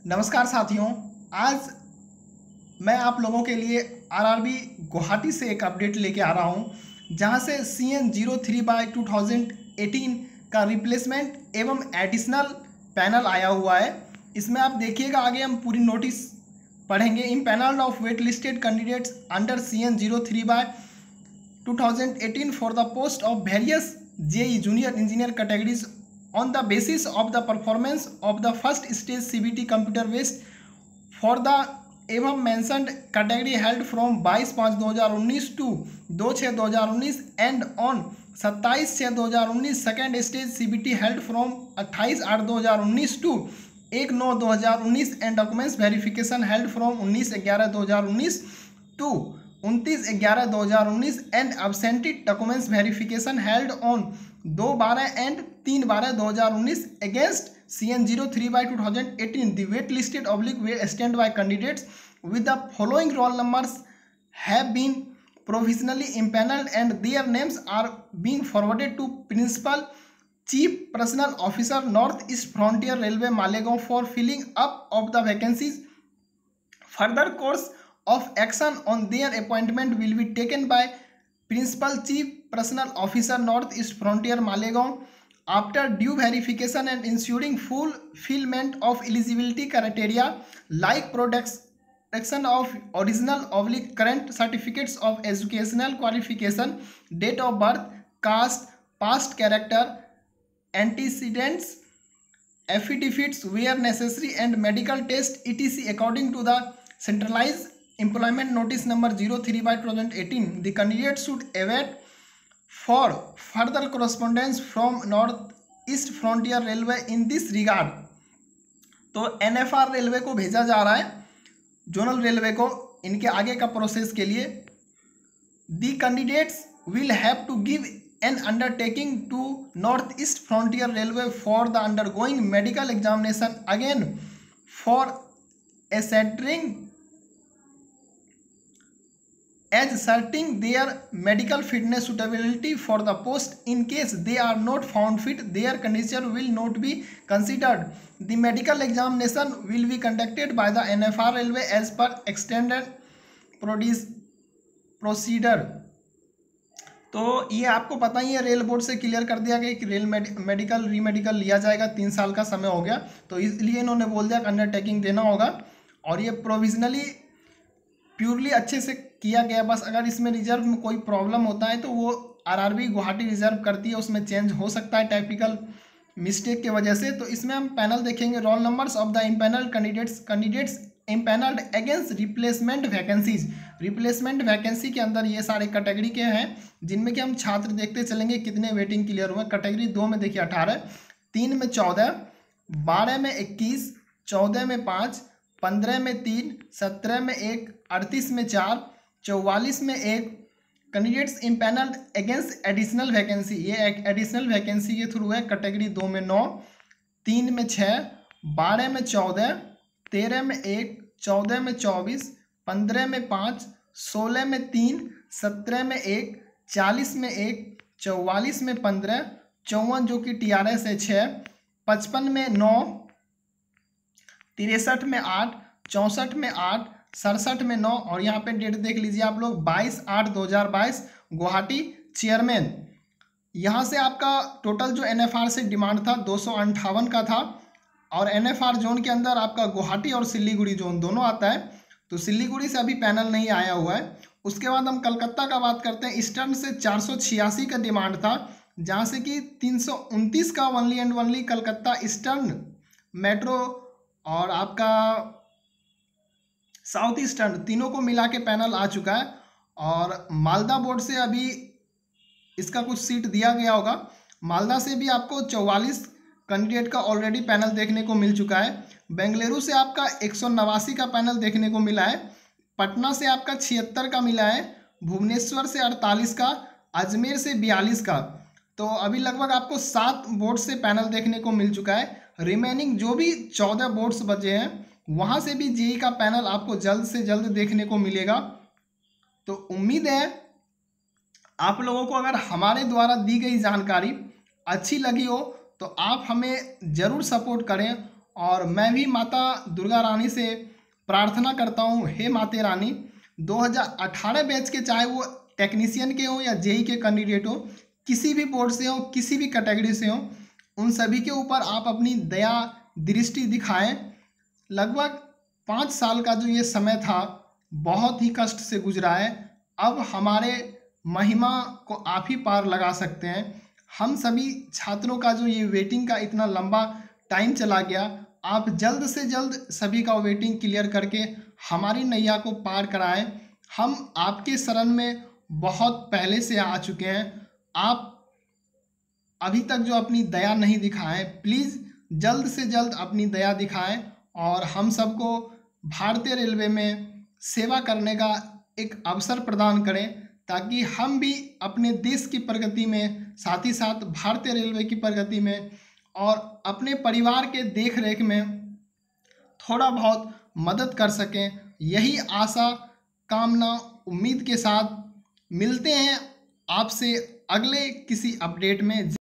नमस्कार साथियों। आज मैं आप लोगों के लिए आरआरबी गुवाहाटी से एक अपडेट लेके आ रहा हूं, जहां से CN03/2018 का रिप्लेसमेंट एवं एडिशनल पैनल आया हुआ है। इसमें आप देखिएगा, आगे हम पूरी नोटिस पढ़ेंगे। In panel of wait listed candidates under CN03/2018 for the post of various JEE junior engineer categories on the basis of the performance of the first stage CBT computer based for the एवं mentioned category held from 22/5/2019 to 2/6/2019 and on 27/6/2019 second stage CBT held from 28/8/2019 to 1/9/2019 and documents verification held from 19/11/2019 to 29/11/2019 and absentee documents verification held on 2/12 and 3/12/2019 against CN03/2018 the wait listed / standby candidates with the following roll numbers have been provisionally impaneled and their names are being forwarded to Principal Chief Personnel Officer Northeast Frontier Railway Malegaon for filling up of the vacancies. Further course of action on their appointment will be taken by Principal Chief Personnel Officer Northeast Frontier Malegaon after due verification and ensuring fulfillment of eligibility criteria like production of original / current certificates of educational qualification, date of birth, caste, past character, antecedents, affidavits where necessary and medical test etc. according to the centralized employment notice number 03/2018. The candidate should await for further correspondence from Northeast Frontier Railway in this regard. तो NFR railway को भेजा जा रहा है, zonal railway को, इनके आगे का प्रोसेस के लिए. The candidates will have to give an undertaking to Northeast Frontier Railway for the undergoing medical examination again for ascertaining their medical fitness suitability for the post. In case they are not found fit, their condition will not be considered. The medical examination will be conducted by the NFR Railway as per extended procedure. तो ये आपको पता ही है, rail board से clear कर दिया गया कि रेल मेडिकल रीमेडिकल लिया जाएगा, 3 साल का समय हो गया, तो इसलिए इन्होंने बोल दिया कि अंडरटेकिंग देना होगा. और ये प्रोविजनली प्योरली अच्छे से किया गया. बस अगर इसमें रिजर्व में कोई प्रॉब्लम होता है तो वो आरआरबी गुवाहाटी रिजर्व करती है, उसमें चेंज हो सकता है टाइपिकल मिस्टेक के वजह से. तो इसमें हम पैनल देखेंगे. Roll numbers of the empanelled candidates empanelled against replacement vacancies. Replacement vacancy के अंदर ये सारे कैटेगरी के हैं, जिनमें कि हम छात्र देखते चलेंगे कितने वेटिंग क्लियर हुए. कैटेगरी 2 में देखिए 18, 3 में 14, 12 में 21, 14 में 5, 15 में 3, 17 में 1, 38 में 4, 44 में 1. Candidates empanelled against additional vacancy, ये एडिशनल वैकेंसी के थ्रू है. कैटेगरी 2 में 9, 3 में 6, 12 में 14, 13 में 1, 14 में 24, 15 में 5, 16 में 3, 17 में 1, 40 में 1, 44 में 15, 54 जो कि TRS है 6, 55 में 9, 63 में 8, 64 में 8, 67 में 9. और यहाँ पे डेट देख लीजिए आप लोग, 22/8/2022 गुवाहाटी चेयरमैन. यहाँ से आपका टोटल जो NFR से डिमांड था 258 का था. और NFR जोन के अंदर आपका गुवाहाटी और सिलीगुड़ी जोन दोनों आता है. तो सिलीगुड़ी से अभी पैनल नहीं आया हुआ है. उसके बाद हम कलकत्ता का बात करते हैं. ईस्टर्न से 486 का डिमांड था, जहाँ से कि 329 का only and only Calcutta eastern metro और आपका साउथ ईस्टर्न तीनों को मिला के पैनल आ चुका है. और मालदा बोर्ड से अभी इसका कुछ सीट दिया गया होगा. मालदा से भी आपको 44 कैंडिडेट का ऑलरेडी पैनल देखने को मिल चुका है. बेंगलुरु से आपका 189 का पैनल देखने को मिला है. पटना से आपका 76 का मिला है. भुवनेश्वर से 48 का, अजमेर से 42 का. तो अभी लगभग आपको 7 बोर्ड से पैनल देखने को मिल चुका है. रिमेनिंग जो भी 14 बोर्ड्स बचे हैं, वहाँ से भी JEE का पैनल आपको जल्द से जल्द देखने को मिलेगा. तो उम्मीद है आप लोगों को अगर हमारे द्वारा दी गई जानकारी अच्छी लगी हो तो आप हमें ज़रूर सपोर्ट करें और मैं भी माता दुर्गा रानी से प्रार्थना करता हूँ, हे माते रानी 2018 बैच के, चाहे वो टेक्नीशियन के हों या जेई के कैंडिडेट हो, किसी भी बोर्ड से हो, किसी भी कैटेगरी से हो, उन सभी के ऊपर आप अपनी दया दृष्टि दिखाएं। लगभग 5 साल का जो ये समय था बहुत ही कष्ट से गुजरा है। अब हमारे महिमा को आप ही पार लगा सकते हैं। हम सभी छात्रों का जो ये वेटिंग का इतना लंबा टाइम चला गया, आप जल्द से जल्द सभी का वेटिंग क्लियर करके हमारी नैया को पार कराएं। हम आपके शरण में बहुत पहले से आ चुके हैं। आप अभी तक जो अपनी दया नहीं दिखाएं, प्लीज़ जल्द से जल्द अपनी दया दिखाएं और हम सबको भारतीय रेलवे में सेवा करने का एक अवसर प्रदान करें, ताकि हम भी अपने देश की प्रगति में, साथ ही साथ भारतीय रेलवे की प्रगति में और अपने परिवार के देख रेख में थोड़ा बहुत मदद कर सकें। यही आशा, कामना, उम्मीद के साथ मिलते हैं आपसे अगले किसी अपडेट में।